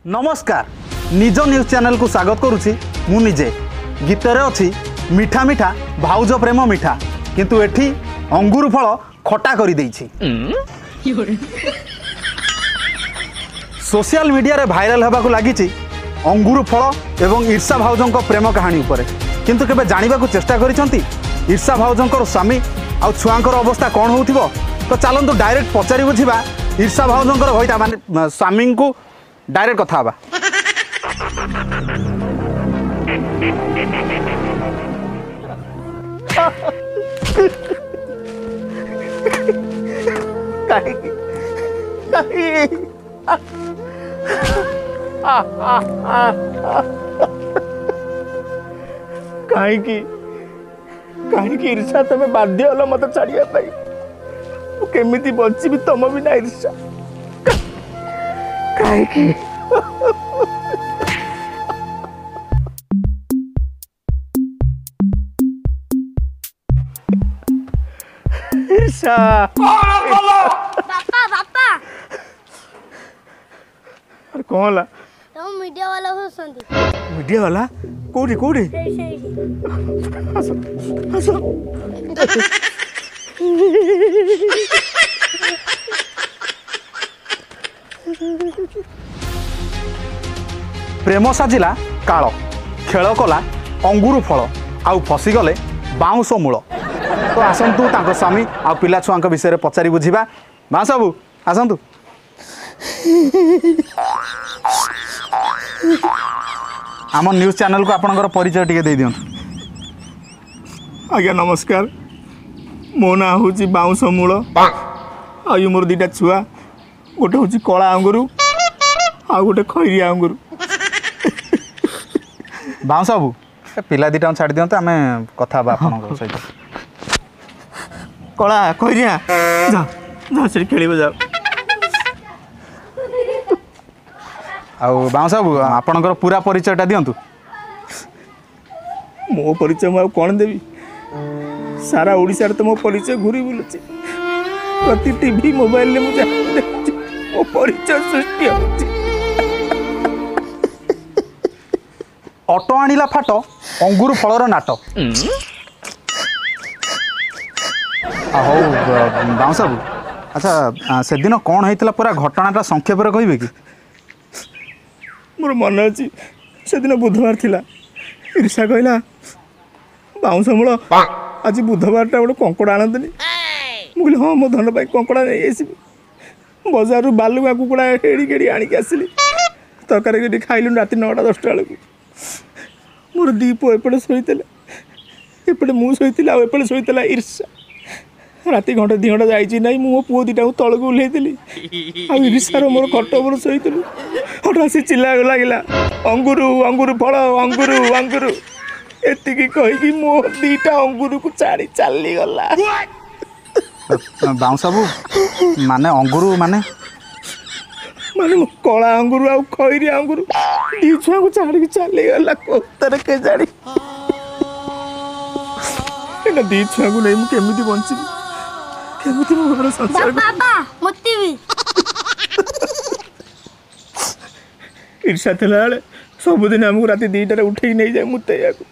नमस्कार निज news channel को स्वागत करुछि मु निजे गीतरे अछि मीठा मीठा भाउज प्रेम मीठा किंतु एठी अंगूर फल खटा करि दैछि। सोशल मीडिया रे भाइराल हेबाकु लागिछि अंगूर फल एवं ईर्षा भाउजंक प्रेम कहानी उपरे किंतु केबे जानिबा को चेष्टा करिसंती ईर्षा भाउजंकर स्वामी आ छुआंकर अवस्था कोन होउथिबो। तो चलंतु डायरेक्ट पचारि बुझिबा ईर्षा भाउजंकर भइटा माने स्वामी को डायरेक्ट कथा बा। कहीं ईर्षा तमें बाध्य हल मत छाड़िया केमी बची तुम बिना ईर्षा कहीं ईर्षा बापा बापा अरे कौन ला तुम मीडिया वाला होसंती मीडिया वाला कोठी कोठी हस हस प्रेम साजिला काल खेल कला अंगूर फल आउ फसीगले बाउंश मूल। तो आसतु तांको स्वामी आ पिला छुआंक विषय पचारि बुझिबा। बाउंश बाबू आसतु। आम न्यूज चैनल को आपनकर परिचय टिके दे दियंतु। आज्ञा नमस्कार मो ना हूँ बाउंश मूल आई मोर दीटा छुआ गोटे हूँ कला अंगुर आ गोटे खैरिया अंगुर। बाउंश बाबू पिला दीटा छाड़ दियंतु आमे कथा बा आपनकर सहित। कला खैरिया जा जा से खेलिबे जा। आउ बाउंश बाबू आपनकर पूरा परिचयटा दियंतु। मो परिचय मु कौन देवी सारा ओडिशा तो मो परिचय घूरी बुलुची प्रति टीवी मोबाइल में मो परिचय सृष्टि होची। ऑटो आनिला फाट अंगूर फलर नाट। हो बाउंश बाबू अच्छा से दिन कौन होइतला पूरा घटनाटा संक्षेप रे कहबे कि? मोर मन अच्छी से दिन बुधवार थिला ईर्षा कहला बाउंश मूल आज बुधवार टा गोटे कंकड़ा आनंदनी मुझे हाँ मो धन पाई कंकड़ा नहीं आसबि बजार बालुआ कुकुड़ा एड़ी केड़ी आणिक आसली तरकारी खाइलु राति 9टा 10टा बेलू मोर दी पुओ एपटे शोते एपटे मुझे एपटे शोता ईर्षा राति घंटे 2 घंटा जाइए ना मो पुओ दीटा तलक ओह्लैली ईर्षार मोर खट उपर शोलु हठात आसी चिल्ला लगे अंगुर अंगुर फल अंगुर अंगुर एतिकी कहीकि मो दीटा अंगुर को छाड़ी चली गला। बाउंश बाबू माने अंगुर माने माने कला अंगुर आ खैरिया अंगुर दी छुआ को छाड़ी चली गला कोतर के जाड़ी एना दी छुआ को नहीं मु केमिति बंची केमिति मो घर संसार बाबा मती भी ईर्षा थिला बेले सबुदिन आमको राति 2टारे उठे नहीं जाए मुतैया को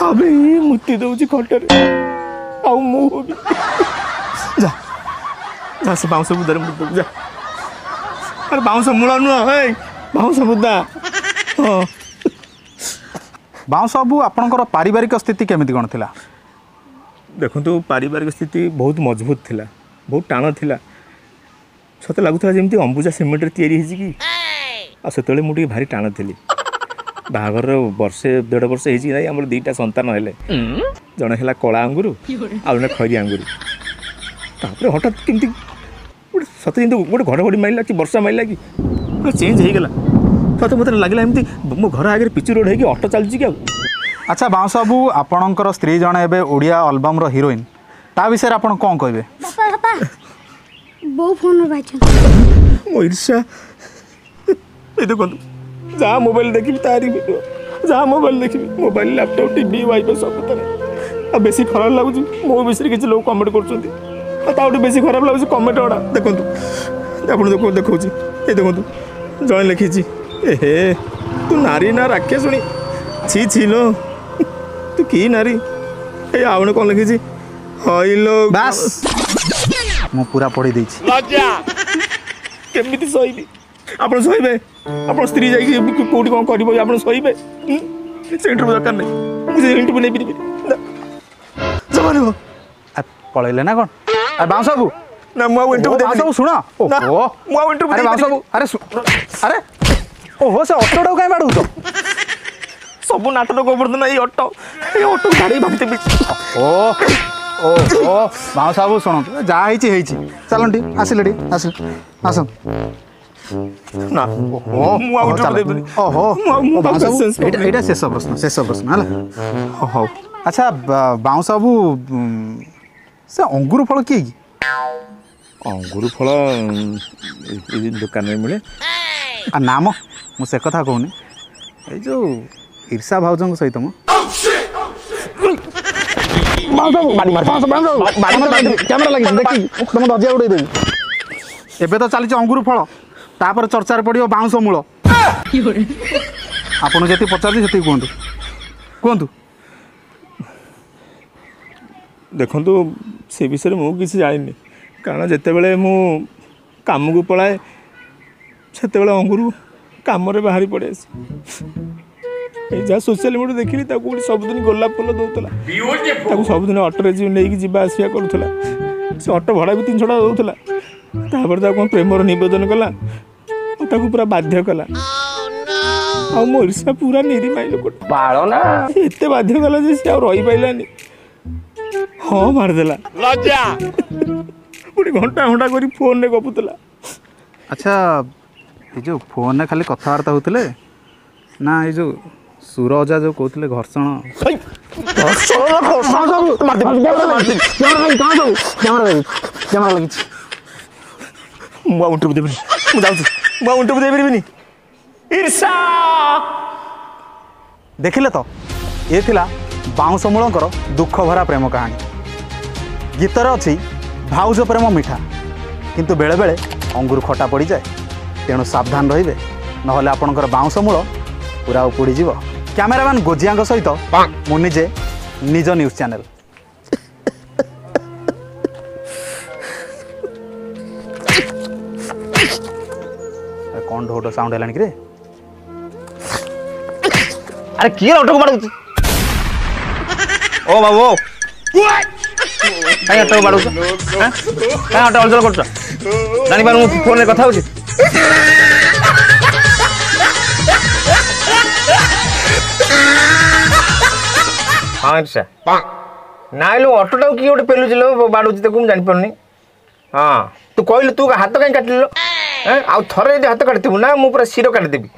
अबे ये मुती दउची खटरे आउ मु भी जा जा से बाउंश बुदार मुत जा अरे बाउंश मूल नुह हे बाउंश बुदा हां बाउंश बाबू आपनकर पारिवारिक स्थिति केमिति कोन थिला? देखो पारिवारिक स्थिति बहुत मजबूत थिला बहुत टाण थिला सते लागुला जमी अंबुजा सिमेंट तैयारी कि से मुझे भारी टाण थी बाहागर वर्षे 1.5 वर्ष हो आम 2टा संतान हेले जड़े है कला अंगुर आ जड़े खैरिया अंगुर तापर हठात केमती सत गोटे घड़घड़ी मारला कि वर्षा मारला कि चेंज हो गला सत मत लगे एमती मो घर आगे पिचु रोड हो ऑटो चलती कि अच्छा बाउंश बाबू आपणकर स्त्री जड़े एवं ओडिया आल्बम हिरोइन ता विषय आप कौन कहे? बापा बापा बो फोन बाइछ मो ईर्षा ये देखो जहाँ मोबाइल देखी तारी वीडियो जहाँ मोबाइल देखी मोबाइल लैपटॉप टीवी वाईफाई सब तरह बेसी खराब लगुच मो विषय किसी लोग कमेंट कर बेसी खराब लगुच कमेंट गुड़ा देखो आप देखो ये देखो ଜଏନ୍ ଲେଖିଛି। ଏହେ ତୁ ନାରୀ ନା ରାକ୍ଷସୁଣୀ? ଛି ଛି ଲୋ, ତୁ କି ନାରୀ? ଏଇ ଆଉ କ'ଣ ଲେଖିଛି? ହଇଲୋ ବାସ୍ ମୁଁ ପୁରା ପଢ଼ି ଦେଇଛି। କେମିତି ସହିବି? ଆପଣ ସହିବେ? ଆପଣ ସ୍ତ୍ରୀ ଯାଇକି କୋଉଠି କ'ଣ କରିବ ଆପଣ ସହିବେ? ସେ ଇଣ୍ଟରଭ୍ୟୁ ଦରକାର ନାହିଁ, ମୁଁ ସେ ଇଣ୍ଟରଭ୍ୟୁ ନେଇପାରିବି ଜମାନିବ। ପଳେଇଲେ ନା କ'ଣ? ଆରେ ବାଉଁଶ ବାବୁ ନା ମୁଁ ଆଉ ଇଣ୍ଟରଭ୍ୟୁ ଦେବିନି। ବାବୁ ଶୁଣ, ନା, ଓହୋ ମୁଁ ଆଉ ଇଣ୍ଟରଭ୍ୟୁ ଆରେ ବାଉଁଶ ବାବୁ, ଦେବିନି। ଆରେ ଓହୋ ସେ ଅଟୋଟାକୁ କାହିଁ ବାଡ଼ଉଛ? ସବୁ ନାଟକ ଗୋବର୍ଦ୍ଧନ ଏଇ ଅଟୋ ଛାଡ଼ି ଭାବିଦେବି। ଓ ଓହୋ ବାଉଁଶ ବାବୁ ଶୁଣନ୍ତୁ, ଯାହା ହେଇଛି ହେଇଛି, ଚାଲନ୍ତୁ ଟିକେ ଆସିଲେ ଟିକେ ଆସିଲେ ଆସନ୍ତୁ। ନା ଓହୋ ମୁଁ ଆଉ ଇଣ୍ଟରଭ୍ୟୁ ଦେବିନି। ଓହୋ ମୁଁ ବାଉଁଶ ବାବୁ patience ଏଇଟା ଏଇଟା ଶେଷ ପ୍ରଶ୍ନ ହେଲା। ହଉ ଆଚ୍ଛା ବାଉଁଶ ବାବୁ ସେ ଅଙ୍ଗୁର ଫଳ କିଏ କି? ଅଙ୍ଗୁର ଫଳ ଏଇ ଦୋକାନରେ ମିଳେ। ନାମ ମୁଁ ସେ କଥା କହୁନି, ଏଇ ଯୋଉ ଈର୍ଷା ଭାଉଜଙ୍କ ସହିତ ମୁଁ କ୍ୟାମେରା ଲାଗିଛି ଦେଖି ତମ ଧଜିଆ ଉଡ଼େଇଦେବି। ଏବେ ତ ଚାଲିଛି ଅଙ୍ଗୁର ଫଳ, ତାପରେ ଚର୍ଚ୍ଚାରେ ପଡ଼ିବ ବାଉଁଶ ମୂଳ। ଆପଣ ଯେତିକି ପଚାରୁଛି ସେତିକି କୁହନ୍ତୁ କୁହନ୍ତୁ। ଦେଖନ୍ତୁ ସେ ବିଷୟରେ ମୁଁ କିଛି ଜାଣିନି, କାରଣ ଯେତେବେଳେ ମୁଁ କାମକୁ ପଳାଏ ସେତେବେଳେ ଅଙ୍ଗୁର କାମରେ ବାହାରି ପଡ଼େ। ଏଇ ଯାହା ସୋସିଆଲ ମିଡ଼ିଆ ଦେଖିଲି, ତାକୁ ସବୁଦିନ ଗୋଲାପ ଫୁଲ ଦେଉଥିଲା, ତାକୁ ସବୁଦିନ ଅଟୋରେ ନେଇକି ଯିବା ଆସିବା କରୁଥିଲା। ସେ ଅଟୋ ଭଡ଼ା ବି 300 ଟଙ୍କା ଦେଉଥିଲା। ତାପରେ ତାକୁ କ'ଣ ପ୍ରେମର ନିବେଦନ କଲା, ତାକୁ ପୁରା ବାଧ୍ୟ କଲା। ଆଉ ମୋ ଈର୍ଷା ପୁରା ନିରିମାଇ ଲୋକଟା ପାଳନା ଏତେ ବାଧ୍ୟ କଲା ଯେ ସେ ଆଉ ରହିପାରିଲାନି, ହଁ ମାରିଦେଲା। ପୁଣି ଘଣ୍ଟା ଘଣ୍ଟା କରି ଫୋନରେ ଗପୁଥିଲା। ଆଚ୍ଛା ଏ ଯେଉଁ ଫୋନରେ ଖାଲି କଥାବାର୍ତ୍ତା ହେଉଥିଲେ ନା ଏଇ ଯେଉଁ ସୁର ଅଜା ଯେଉଁ କହୁଥିଲେ ଘର୍ଷଣ? ଲାଗିଛି। ମୁଁ ଆଉ ଇଣ୍ଟରଭ୍ୟୁ ଦେବିନି, ମୁଁ ଯାଉଛି, ମୁଁ ଆଉ ଇଣ୍ଟରଭ୍ୟୁ ଦେଇପାରିବିନି। ଈର୍ଷା ଦେଖିଲେ ତ, ଏ ଥିଲା ବାଉଁଶ ମୂଳଙ୍କର ଦୁଃଖ ଭରା ପ୍ରେମ କାହାଣୀ। ଗୀତରେ ଅଛି ଭାଉଜ ପ୍ରେମ ମିଠା, କିନ୍ତୁ ବେଳେବେଳେ ଅଙ୍ଗୁର ଖଟା ପଡ଼ିଯାଏ। ତେଣୁ ସାବଧାନ ରହିବେ, ନହେଲେ ଆପଣଙ୍କର ବାଉଁଶ ମୂଳ ପୁରା ଉପୁଡ଼ିଯିବ। କ୍ୟାମେରାମ୍ୟାନ୍ ଗୋଜିଆଙ୍କ ସହିତ ମୁଁ ନିଜେ ନିଜ ନ୍ୟୁଜ୍ ଚ୍ୟାନେଲ୍। କ'ଣ ଢୋ ସାଉଣ୍ଡ ହେଲାଣି କିରେ? ଆରେ କିଏ ଅଟୋକୁ ବାଡ଼ଉଛି? ଓ ବାବୁ କାଇଁ ଅଟୋକୁ ବାଡ଼ଉଛ? କାଇଁ ଅଟୋ ଅଲଚଲ କରୁଛ? ଜାଣିପାରୁ ମୁଁ ଫୋନରେ କଥା ହଉଛି। ହଁ ଈର୍ଷା ନାଇଁ ଲୋ, ଅଟୋଟାକୁ କିଏ ଗୋଟେ ପେଲୁଛି ଲୋ, ବାଡ଼ଉଛି ତାକୁ ମୁଁ ଜାଣିପାରୁନି। ହଁ ତୁ କହିଲୁ, ତୁ ହାତ କାହିଁ କାଟିଲୁ? ଆଉ ଥରେ ଯଦି ହାତ କାଟିଥିବୁ ନା, ମୁଁ ପୁରା ଶିର କାଟିଦେବି।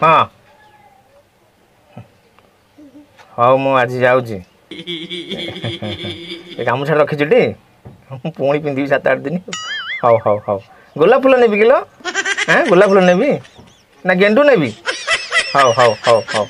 ହଁ ହଉ ମୁଁ ଆଜି ଯାଉଛି। ଏ ଗାମୁଛା ରଖିଛୁ ଟି, ମୁଁ ପୁଣି ପିନ୍ଧିବି 7-8 ଦିନ। ହଉ ହଉ ହଉ ଗୋଲାପ ଫୁଲ ନେବି କିଲୋ? ଗୋଲାପ ଫୁଲ ନେବି ନା ଗେଣ୍ଡୁ ନେବି? ହଉ ହଉ ହଉ ହଉ।